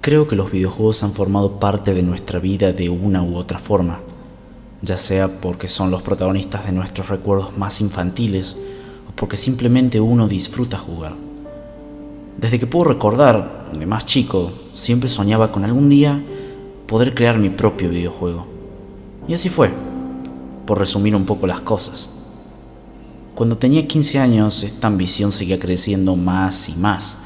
Creo que los videojuegos han formado parte de nuestra vida de una u otra forma, ya sea porque son los protagonistas de nuestros recuerdos más infantiles o porque simplemente uno disfruta jugar. Desde que puedo recordar, de más chico, siempre soñaba con algún día poder crear mi propio videojuego. Y así fue, por resumir un poco las cosas. Cuando tenía 15 años, esta ambición seguía creciendo más y más,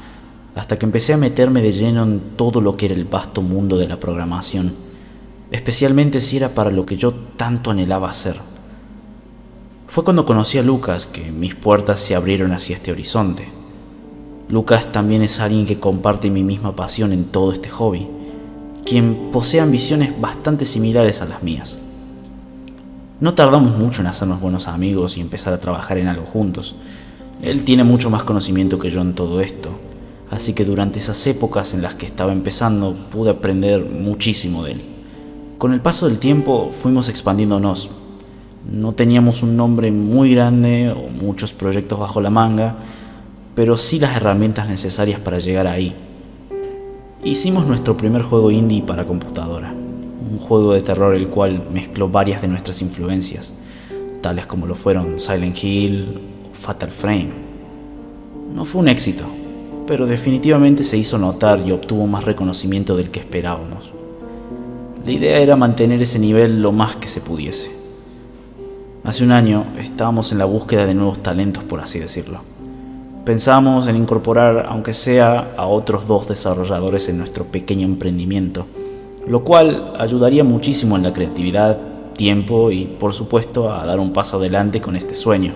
hasta que empecé a meterme de lleno en todo lo que era el vasto mundo de la programación, especialmente si era para lo que yo tanto anhelaba hacer. Fue cuando conocí a Lucas que mis puertas se abrieron hacia este horizonte. Lucas también es alguien que comparte mi misma pasión en todo este hobby, quien posee ambiciones bastante similares a las mías. No tardamos mucho en hacernos buenos amigos y empezar a trabajar en algo juntos. Él tiene mucho más conocimiento que yo en todo esto, así que durante esas épocas en las que estaba empezando pude aprender muchísimo de él. Con el paso del tiempo fuimos expandiéndonos. No teníamos un nombre muy grande o muchos proyectos bajo la manga, pero sí las herramientas necesarias para llegar ahí. Hicimos nuestro primer juego indie para computadora, un juego de terror el cual mezcló varias de nuestras influencias, tales como lo fueron Silent Hill o Fatal Frame. No fue un éxito, pero definitivamente se hizo notar y obtuvo más reconocimiento del que esperábamos. La idea era mantener ese nivel lo más que se pudiese. Hace un año estábamos en la búsqueda de nuevos talentos, por así decirlo. Pensamos en incorporar, aunque sea, a otros 2 desarrolladores en nuestro pequeño emprendimiento, lo cual ayudaría muchísimo en la creatividad, tiempo y, por supuesto, a dar un paso adelante con este sueño.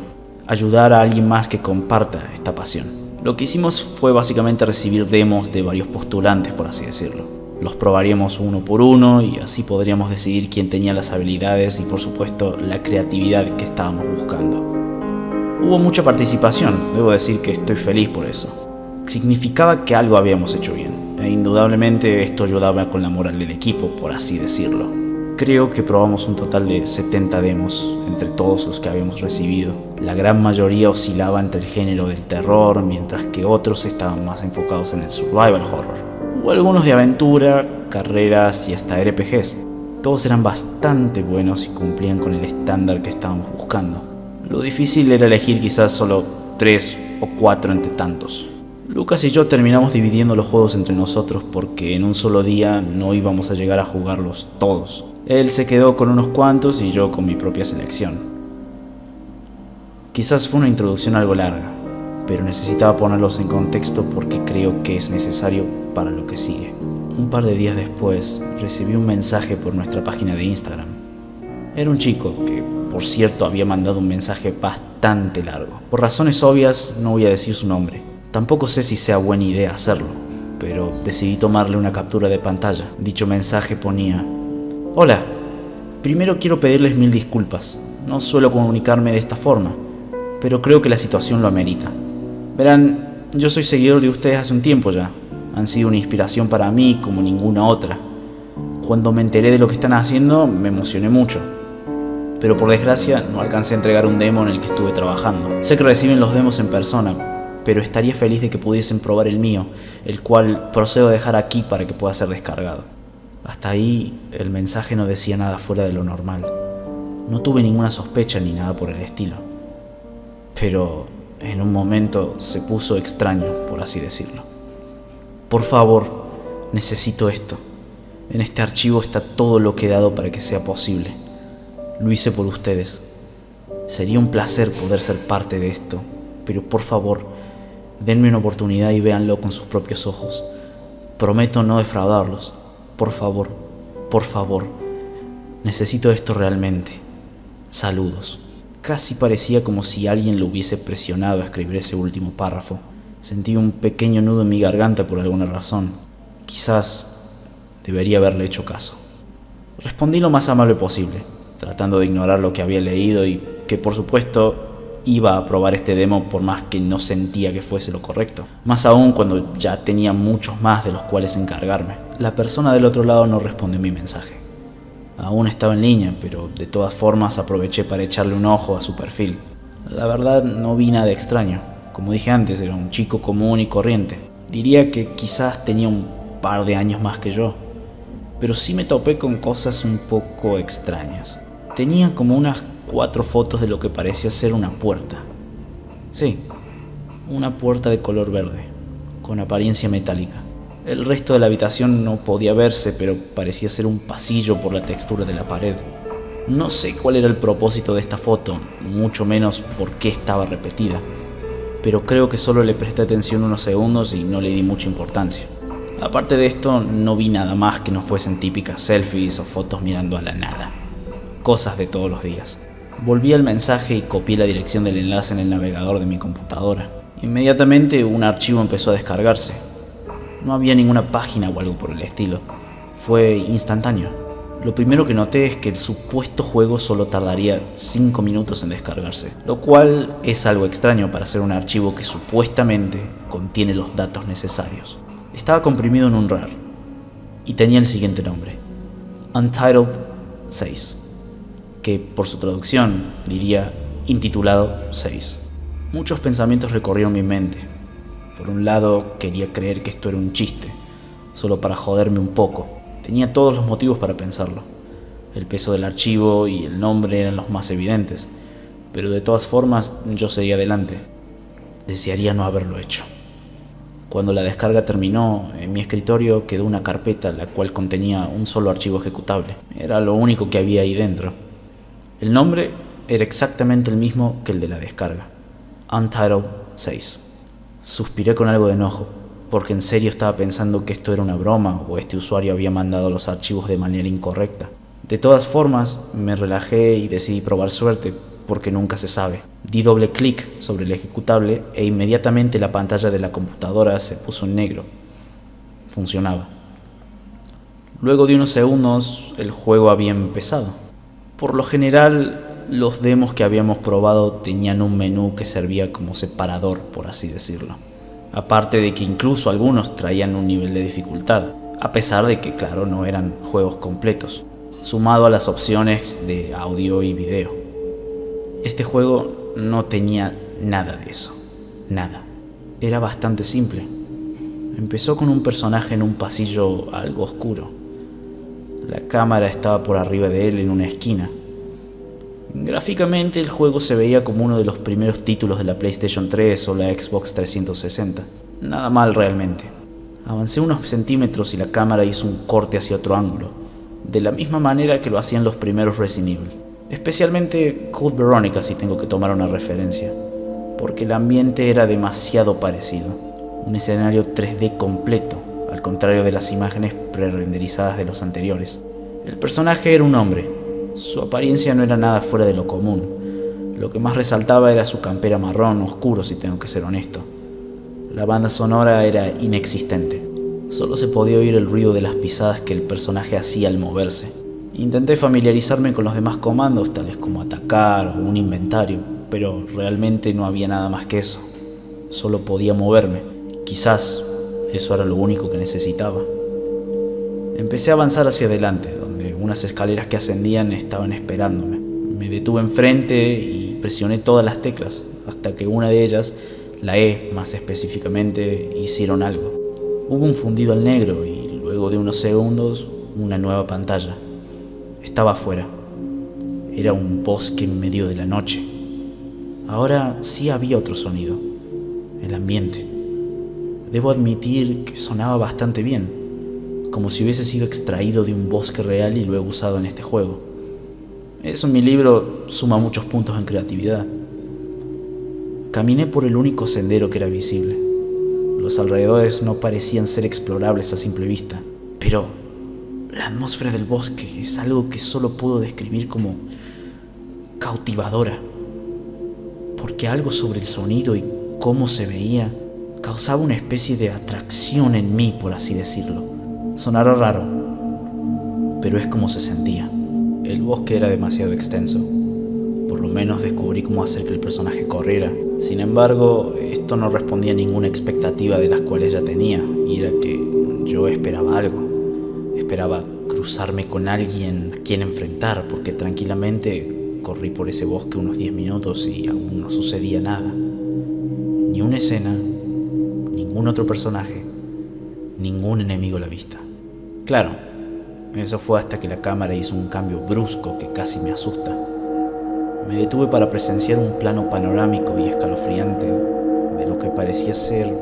Ayudar a alguien más que comparta esta pasión. Lo que hicimos fue básicamente recibir demos de varios postulantes, por así decirlo. Los probaríamos uno por uno y así podríamos decidir quién tenía las habilidades y, por supuesto, la creatividad que estábamos buscando. Hubo mucha participación, debo decir que estoy feliz por eso. Significaba que algo habíamos hecho bien, e indudablemente esto ayudaba con la moral del equipo, por así decirlo. Creo que probamos un total de 70 demos entre todos los que habíamos recibido. La gran mayoría oscilaba entre el género del terror, mientras que otros estaban más enfocados en el survival horror. Hubo algunos de aventura, carreras y hasta RPGs. Todos eran bastante buenos y cumplían con el estándar que estábamos buscando. Lo difícil era elegir quizás solo 3 o 4 entre tantos. Lucas y yo terminamos dividiendo los juegos entre nosotros porque en un solo día no íbamos a llegar a jugarlos todos. Él se quedó con unos cuantos y yo con mi propia selección. Quizás fue una introducción algo larga, pero necesitaba ponerlos en contexto porque creo que es necesario para lo que sigue. Un par de días después recibí un mensaje por nuestra página de Instagram. Era un chico que, por cierto, había mandado un mensaje bastante largo. Por razones obvias no voy a decir su nombre. Tampoco sé si sea buena idea hacerlo, pero decidí tomarle una captura de pantalla. Dicho mensaje ponía: Hola, primero quiero pedirles 1000 disculpas. No suelo comunicarme de esta forma, pero creo que la situación lo amerita. Verán, yo soy seguidor de ustedes hace un tiempo ya. Han sido una inspiración para mí como ninguna otra. Cuando me enteré de lo que están haciendo, me emocioné mucho. Pero por desgracia no alcancé a entregar un demo en el que estuve trabajando. Sé que reciben los demos en persona, pero estaría feliz de que pudiesen probar el mío, el cual procedo a dejar aquí para que pueda ser descargado. Hasta ahí el mensaje no decía nada fuera de lo normal. No tuve ninguna sospecha ni nada por el estilo. Pero en un momento se puso extraño, por así decirlo. Por favor, necesito esto. En este archivo está todo lo que he dado para que sea posible. Lo hice por ustedes. Sería un placer poder ser parte de esto, pero por favor, denme una oportunidad y véanlo con sus propios ojos. Prometo no defraudarlos. Por favor, por favor. Necesito esto realmente. Saludos. Casi parecía como si alguien lo hubiese presionado a escribir ese último párrafo. Sentí un pequeño nudo en mi garganta por alguna razón. Quizás debería haberle hecho caso. Respondí lo más amable posible, tratando de ignorar lo que había leído y que, por supuesto, iba a probar este demo por más que no sentía que fuese lo correcto. Más aún cuando ya tenía muchos más de los cuales encargarme. La persona del otro lado no respondió mi mensaje. Aún estaba en línea, pero de todas formas aproveché para echarle un ojo a su perfil. La verdad no vi nada extraño. Como dije antes, era un chico común y corriente. Diría que quizás tenía un par de años más que yo, pero sí me topé con cosas un poco extrañas. Tenía como unas 4 fotos de lo que parecía ser una puerta. Sí, una puerta de color verde, con apariencia metálica. El resto de la habitación no podía verse, pero parecía ser un pasillo por la textura de la pared. No sé cuál era el propósito de esta foto, mucho menos por qué estaba repetida, pero creo que solo le presté atención unos segundos y no le di mucha importancia. Aparte de esto, no vi nada más que no fuesen típicas selfies o fotos mirando a la nada. Cosas de todos los días. Volví al mensaje y copié la dirección del enlace en el navegador de mi computadora. Inmediatamente un archivo empezó a descargarse. No había ninguna página o algo por el estilo. Fue instantáneo. Lo primero que noté es que el supuesto juego solo tardaría 5 minutos en descargarse, lo cual es algo extraño para ser un archivo que supuestamente contiene los datos necesarios. Estaba comprimido en un RAR y tenía el siguiente nombre: Untitled 6, que por su traducción diría intitulado 6. Muchos pensamientos recorrieron mi mente. Por un lado, quería creer que esto era un chiste, solo para joderme un poco. Tenía todos los motivos para pensarlo. El peso del archivo y el nombre eran los más evidentes, pero de todas formas yo seguía adelante. Desearía no haberlo hecho. Cuando la descarga terminó, en mi escritorio quedó una carpeta la cual contenía un solo archivo ejecutable. Era lo único que había ahí dentro. El nombre era exactamente el mismo que el de la descarga: Untitled 6. Suspiré con algo de enojo, porque en serio estaba pensando que esto era una broma o este usuario había mandado los archivos de manera incorrecta. De todas formas, me relajé y decidí probar suerte, porque nunca se sabe. Di doble clic sobre el ejecutable e inmediatamente la pantalla de la computadora se puso en negro. Funcionaba. Luego de unos segundos, el juego había empezado. Por lo general, los demos que habíamos probado tenían un menú que servía como separador, por así decirlo. Aparte de que incluso algunos traían un nivel de dificultad, a pesar de que, claro, no eran juegos completos, sumado a las opciones de audio y video. Este juego no tenía nada de eso, nada. Era bastante simple. Empezó con un personaje en un pasillo algo oscuro. La cámara estaba por arriba de él en una esquina. Gráficamente el juego se veía como uno de los primeros títulos de la PlayStation 3 o la Xbox 360. Nada mal realmente. Avancé unos centímetros y la cámara hizo un corte hacia otro ángulo, de la misma manera que lo hacían los primeros Resident Evil. Especialmente Code Veronica, si tengo que tomar una referencia, porque el ambiente era demasiado parecido. Un escenario 3D completo, al contrario de las imágenes pre-renderizadas de los anteriores. El personaje era un hombre. Su apariencia no era nada fuera de lo común. Lo que más resaltaba era su campera marrón oscuro, si tengo que ser honesto. La banda sonora era inexistente. Solo se podía oír el ruido de las pisadas que el personaje hacía al moverse. Intenté familiarizarme con los demás comandos, tales como atacar o un inventario, pero realmente no había nada más que eso. Solo podía moverme. Quizás eso era lo único que necesitaba. Empecé a avanzar hacia adelante, donde unas escaleras que ascendían estaban esperándome. Me detuve enfrente y presioné todas las teclas, hasta que una de ellas, la E más específicamente, hicieron algo. Hubo un fundido al negro y luego de unos segundos, una nueva pantalla. Estaba afuera. Era un bosque en medio de la noche. Ahora sí había otro sonido, el ambiente. Debo admitir que sonaba bastante bien, como si hubiese sido extraído de un bosque real y luego usado en este juego. Eso en mi libro suma muchos puntos en creatividad. Caminé por el único sendero que era visible. Los alrededores no parecían ser explorables a simple vista, pero la atmósfera del bosque es algo que solo puedo describir como cautivadora, porque algo sobre el sonido y cómo se veía causaba una especie de atracción en mí, por así decirlo. Sonará raro, pero es como se sentía. El bosque era demasiado extenso. Por lo menos descubrí cómo hacer que el personaje corriera. Sin embargo, esto no respondía a ninguna expectativa de las cuales ya tenía, y era que yo esperaba algo. Esperaba cruzarme con alguien a quien enfrentar, porque tranquilamente corrí por ese bosque unos 10 minutos y aún no sucedía nada. Ni una escena, ningún otro personaje, ningún enemigo a la vista. Claro, eso fue hasta que la cámara hizo un cambio brusco que casi me asusta. Me detuve para presenciar un plano panorámico y escalofriante de lo que parecía ser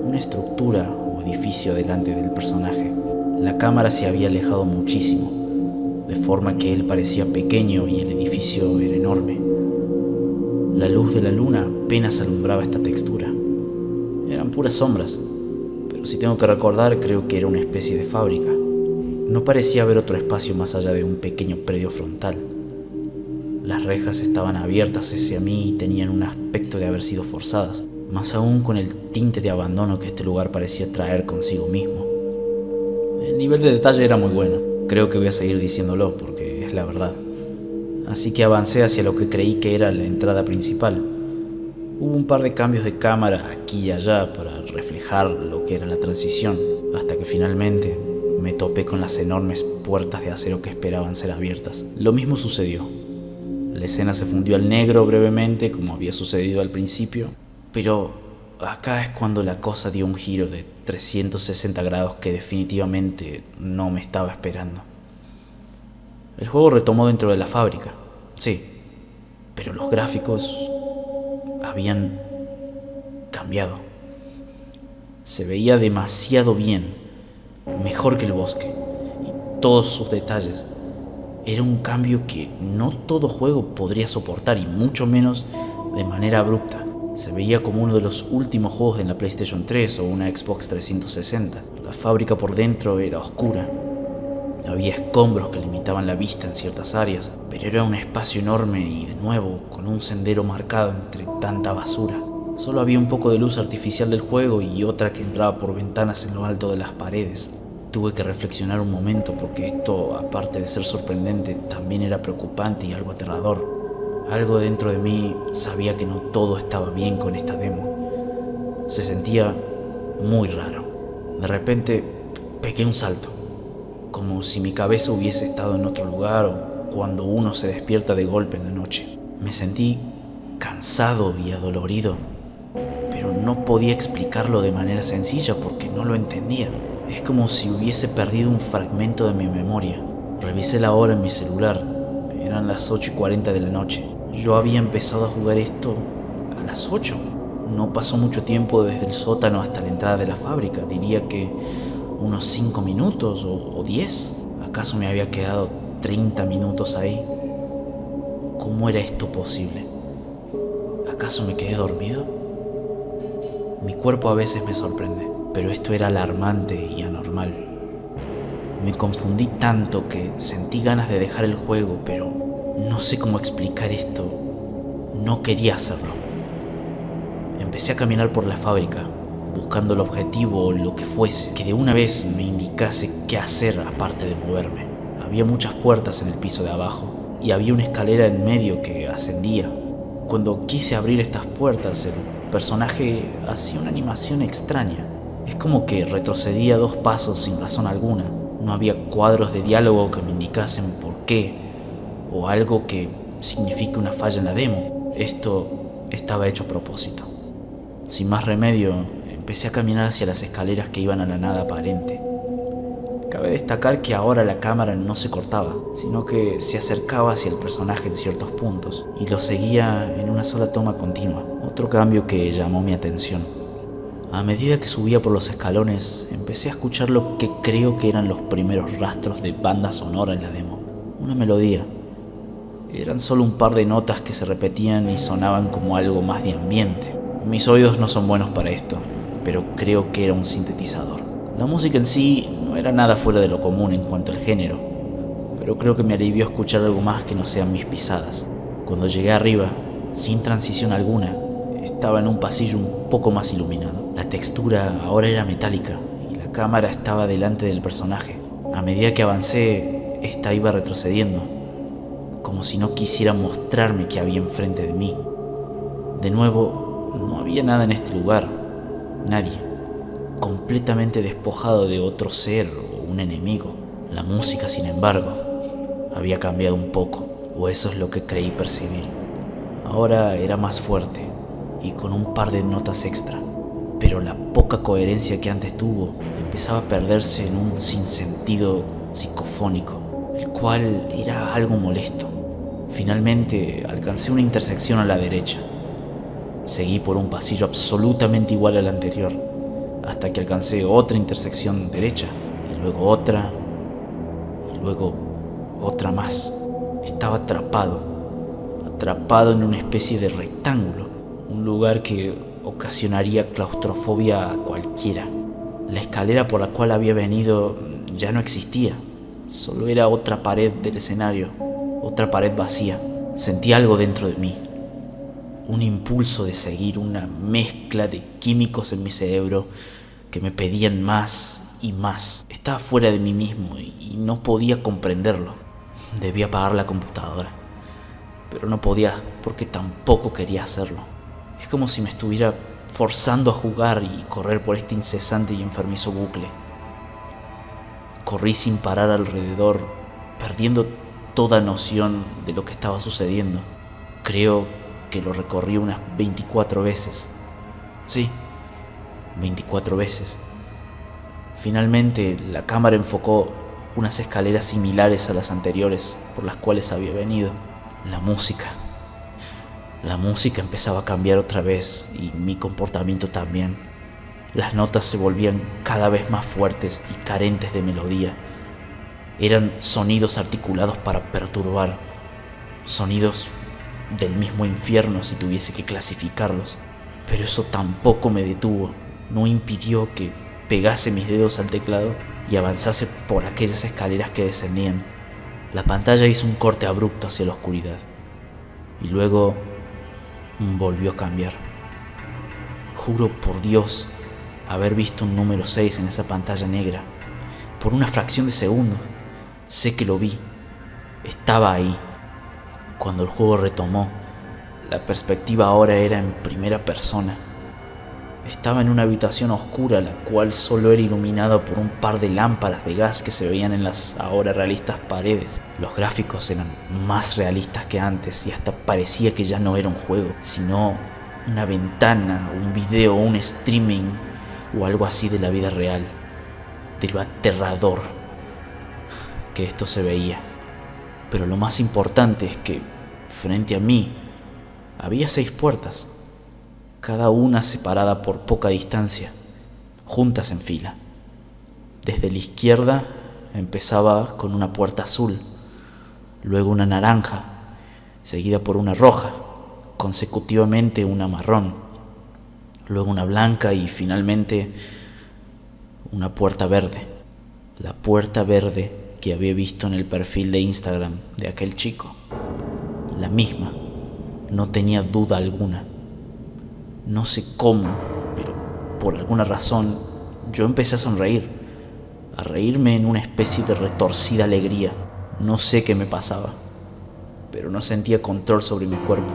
una estructura o edificio delante del personaje. La cámara se había alejado muchísimo, de forma que él parecía pequeño y el edificio era enorme. La luz de la luna apenas alumbraba esta textura. Eran puras sombras, pero si tengo que recordar, creo que era una especie de fábrica. No parecía haber otro espacio más allá de un pequeño predio frontal. Las rejas estaban abiertas hacia mí y tenían un aspecto de haber sido forzadas, más aún con el tinte de abandono que este lugar parecía traer consigo mismo. El nivel de detalle era muy bueno, creo que voy a seguir diciéndolo porque es la verdad. Así que avancé hacia lo que creí que era la entrada principal. Hubo un par de cambios de cámara aquí y allá para reflejar lo que era la transición, hasta que finalmente me topé con las enormes puertas de acero que esperaban ser abiertas. Lo mismo sucedió. La escena se fundió al negro brevemente, como había sucedido al principio, pero acá es cuando la cosa dio un giro de 360 grados que definitivamente no me estaba esperando. El juego retomó dentro de la fábrica, sí, pero los gráficos habían cambiado. Se veía demasiado bien, mejor que el bosque, y todos sus detalles. Era un cambio que no todo juego podría soportar, y mucho menos de manera abrupta. Se veía como uno de los últimos juegos de la PlayStation 3 o una Xbox 360. La fábrica por dentro era oscura. Había escombros que limitaban la vista en ciertas áreas, pero era un espacio enorme y, de nuevo, con un sendero marcado entre tanta basura. Solo había un poco de luz artificial del juego y otra que entraba por ventanas en lo alto de las paredes. Tuve que reflexionar un momento porque esto, aparte de ser sorprendente, también era preocupante y algo aterrador. Algo dentro de mí sabía que no todo estaba bien con esta demo. Se sentía muy raro. De repente pegué un salto, como si mi cabeza hubiese estado en otro lugar o cuando uno se despierta de golpe en la noche. Me sentí cansado y adolorido, pero no podía explicarlo de manera sencilla porque no lo entendía. Es como si hubiese perdido un fragmento de mi memoria. Revisé la hora en mi celular. Eran las 8:40 de la noche. Yo había empezado a jugar esto a las 8. No pasó mucho tiempo desde el sótano hasta la entrada de la fábrica. Diría que unos 5 minutos o 10. ¿Acaso me había quedado 30 minutos ahí? ¿Cómo era esto posible? ¿Acaso me quedé dormido? Mi cuerpo a veces me sorprende, pero esto era alarmante y anormal. Me confundí tanto que sentí ganas de dejar el juego, pero no sé cómo explicar esto. No quería hacerlo. Empecé a caminar por la fábrica, buscando el objetivo o lo que fuese, que de una vez me indicase qué hacer aparte de moverme. Había muchas puertas en el piso de abajo y había una escalera en medio que ascendía. Cuando quise abrir estas puertas, el personaje hacía una animación extraña. Es como que retrocedía 2 pasos sin razón alguna. No había cuadros de diálogo que me indicasen por qué, o algo que signifique una falla en la demo. Esto estaba hecho a propósito. Sin más remedio, empecé a caminar hacia las escaleras que iban a la nada aparente. Cabe destacar que ahora la cámara no se cortaba, sino que se acercaba hacia el personaje en ciertos puntos y lo seguía en una sola toma continua. Otro cambio que llamó mi atención. A medida que subía por los escalones, empecé a escuchar lo que creo que eran los primeros rastros de banda sonora en la demo. Una melodía. Eran solo un par de notas que se repetían y sonaban como algo más de ambiente. Mis oídos no son buenos para esto, pero creo que era un sintetizador. La música en sí no era nada fuera de lo común en cuanto al género, pero creo que me alivió escuchar algo más que no sean mis pisadas. Cuando llegué arriba, sin transición alguna, estaba en un pasillo un poco más iluminado. La textura ahora era metálica y la cámara estaba delante del personaje. A medida que avancé, esta iba retrocediendo, como si no quisiera mostrarme qué había enfrente de mí. De nuevo, no había nada en este lugar, nadie, completamente despojado de otro ser o un enemigo. La música, sin embargo, había cambiado un poco, o eso es lo que creí percibir. Ahora era más fuerte y con un par de notas extra, pero la poca coherencia que antes tuvo empezaba a perderse en un sinsentido psicofónico, el cual era algo molesto. Finalmente alcancé una intersección a la derecha. Seguí por un pasillo absolutamente igual al anterior, hasta que alcancé otra intersección derecha, y luego otra, y luego otra más. Estaba atrapado en una especie de rectángulo, un lugar que ocasionaría claustrofobia a cualquiera. La escalera por la cual había venido ya no existía, solo era otra pared del escenario, otra pared vacía. Sentí algo dentro de mí, un impulso de seguir, una mezcla de químicos en mi cerebro que me pedían más y más. Estaba fuera de mí mismo y no podía comprenderlo. Debía apagar la computadora, pero no podía porque tampoco quería hacerlo. Es como si me estuviera forzando a jugar y correr por este incesante y enfermizo bucle. Corrí sin parar alrededor, perdiendo toda noción de lo que estaba sucediendo. Creo que lo recorrí unas 24 veces. Sí, 24 veces. Finalmente la cámara enfocó unas escaleras similares a las anteriores por las cuales había venido. La música empezaba a cambiar otra vez y mi comportamiento también. Las notas se volvían cada vez más fuertes y carentes de melodía. Eran sonidos articulados para perturbar, sonidos del mismo infierno si tuviese que clasificarlos. Pero eso tampoco me detuvo, no impidió que pegase mis dedos al teclado y avanzase por aquellas escaleras que descendían. La pantalla hizo un corte abrupto hacia la oscuridad y luego volvió a cambiar. Juro por Dios haber visto un número 6 en esa pantalla negra. Por una fracción de segundo, sé que lo vi. Estaba ahí. Cuando el juego retomó, la perspectiva ahora era en primera persona. Estaba en una habitación oscura, la cual solo era iluminada por un par de lámparas de gas que se veían en las ahora realistas paredes. Los gráficos eran más realistas que antes y hasta parecía que ya no era un juego, sino una ventana, un video, un streaming o algo así de la vida real, de lo aterrador que esto se veía. Pero lo más importante es que frente a mí había 6 puertas, cada una separada por poca distancia, juntas en fila. Desde la izquierda empezaba con una puerta azul, luego una naranja, seguida por una roja, consecutivamente una marrón, luego una blanca y finalmente una puerta verde. La puerta verde que había visto en el perfil de Instagram de aquel chico. La misma, no tenía duda alguna. No sé cómo, pero por alguna razón yo empecé a reírme en una especie de retorcida alegría. No sé qué me pasaba, pero no sentía control sobre mi cuerpo,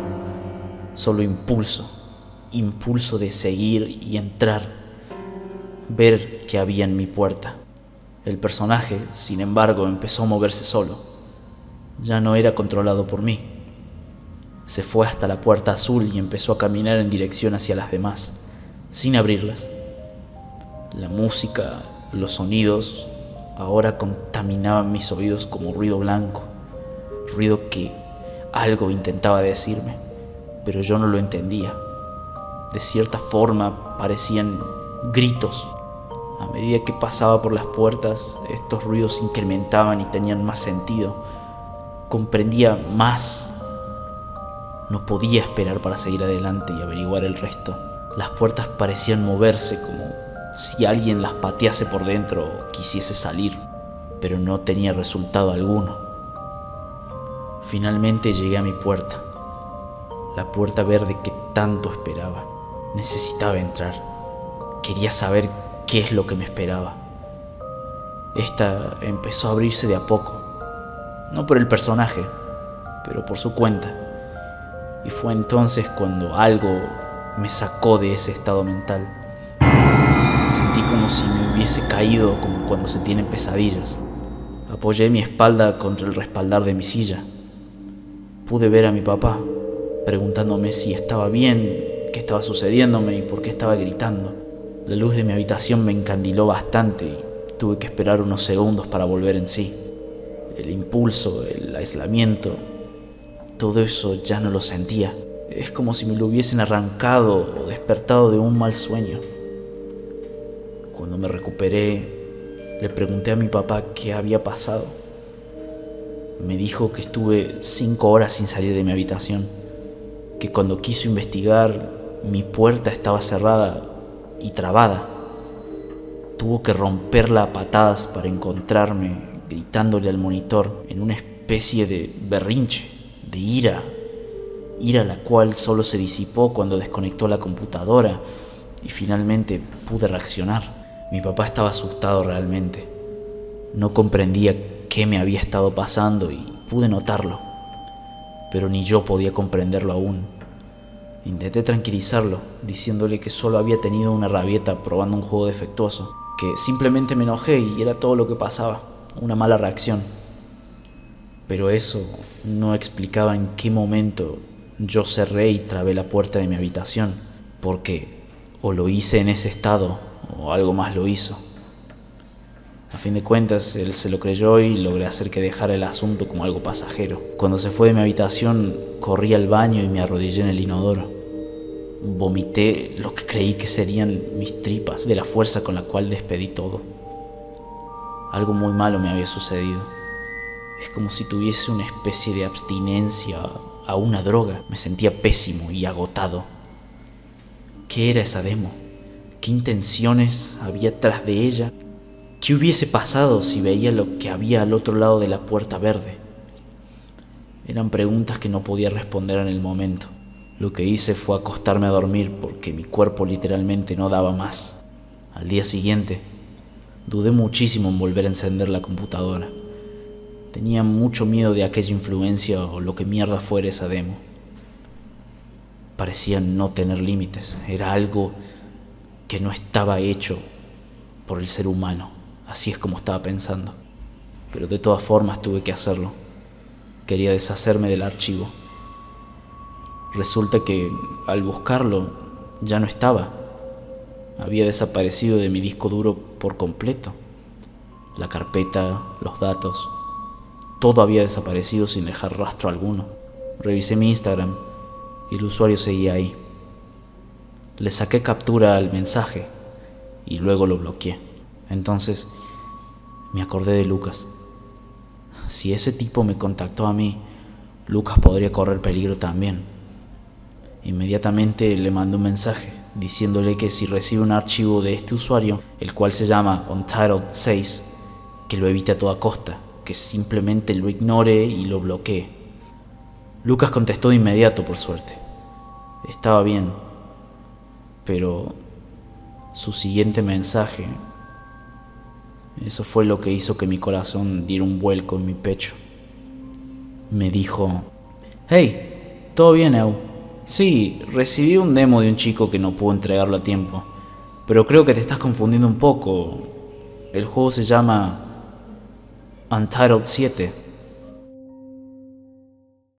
solo impulso de seguir y entrar, ver qué había en mi puerta. El personaje, sin embargo, empezó a moverse solo. Ya no era controlado por mí. Se fue hasta la puerta azul y empezó a caminar en dirección hacia las demás, sin abrirlas. La música, los sonidos, ahora contaminaban mis oídos como ruido blanco, ruido que algo intentaba decirme, pero yo no lo entendía. De cierta forma parecían gritos. A medida que pasaba por las puertas, estos ruidos incrementaban y tenían más sentido. Comprendía más. No podía esperar para seguir adelante y averiguar el resto. Las puertas parecían moverse como si alguien las patease por dentro o quisiese salir, pero no tenía resultado alguno. Finalmente llegué a mi puerta, la puerta verde que tanto esperaba. Necesitaba entrar. Quería saber qué es lo que me esperaba. Esta empezó a abrirse de a poco, no por el personaje, pero por su cuenta. Y fue entonces cuando algo me sacó de ese estado mental. Sentí como si me hubiese caído, como cuando se tienen pesadillas. Apoyé mi espalda contra el respaldar de mi silla. Pude ver a mi papá, preguntándome si estaba bien, qué estaba sucediéndome y por qué estaba gritando. La luz de mi habitación me encandiló bastante y tuve que esperar unos segundos para volver en sí. El impulso, el aislamiento, todo eso ya no lo sentía. Es como si me lo hubiesen arrancado o despertado de un mal sueño. Cuando me recuperé, le pregunté a mi papá qué había pasado. Me dijo que estuve 5 horas sin salir de mi habitación, que cuando quiso investigar, mi puerta estaba cerrada y trabada. Tuvo que romperla a patadas para encontrarme gritándole al monitor en una especie de berrinche, de ira la cual solo se disipó cuando desconectó la computadora y finalmente pude reaccionar. Mi papá estaba asustado realmente. No comprendía qué me había estado pasando y pude notarlo, pero ni yo podía comprenderlo aún. Intenté tranquilizarlo, diciéndole que solo había tenido una rabieta probando un juego defectuoso, que simplemente me enojé y era todo lo que pasaba, una mala reacción. Pero eso no explicaba en qué momento yo cerré y trabé la puerta de mi habitación, porque o lo hice en ese estado o algo más lo hizo. A fin de cuentas, él se lo creyó y logré hacer que dejara el asunto como algo pasajero. Cuando se fue de mi habitación, corrí al baño y me arrodillé en el inodoro. Vomité lo que creí que serían mis tripas de la fuerza con la cual despedí todo. Algo muy malo me había sucedido. Es como si tuviese una especie de abstinencia a una droga. Me sentía pésimo y agotado. ¿Qué era esa demo? ¿Qué intenciones había tras de ella? ¿Qué hubiese pasado si veía lo que había al otro lado de la puerta verde? Eran preguntas que no podía responder en el momento. Lo que hice fue acostarme a dormir porque mi cuerpo literalmente no daba más. Al día siguiente, dudé muchísimo en volver a encender la computadora. Tenía mucho miedo de aquella influencia o lo que mierda fuera esa demo. Parecía no tener límites. Era algo que no estaba hecho por el ser humano. Así es como estaba pensando. Pero de todas formas tuve que hacerlo. Quería deshacerme del archivo. Resulta que al buscarlo ya no estaba. Había desaparecido de mi disco duro por completo. La carpeta, los datos, todo había desaparecido sin dejar rastro alguno. Revisé mi Instagram y el usuario seguía ahí. Le saqué captura al mensaje y luego lo bloqueé. Entonces me acordé de Lucas. Si ese tipo me contactó a mí, Lucas podría correr peligro también. Inmediatamente le mandé un mensaje diciéndole que si recibe un archivo de este usuario, el cual se llama Untitled 6, que lo evite a toda costa, que simplemente lo ignore y lo bloquee. Lucas contestó de inmediato, por suerte. Estaba bien, pero su siguiente mensaje, eso fue lo que hizo que mi corazón diera un vuelco en mi pecho. Me dijo: «Hey, ¿todo bien, Eu? Sí, recibí un demo de un chico que no pudo entregarlo a tiempo, pero creo que te estás confundiendo un poco. El juego se llama Untitled 7.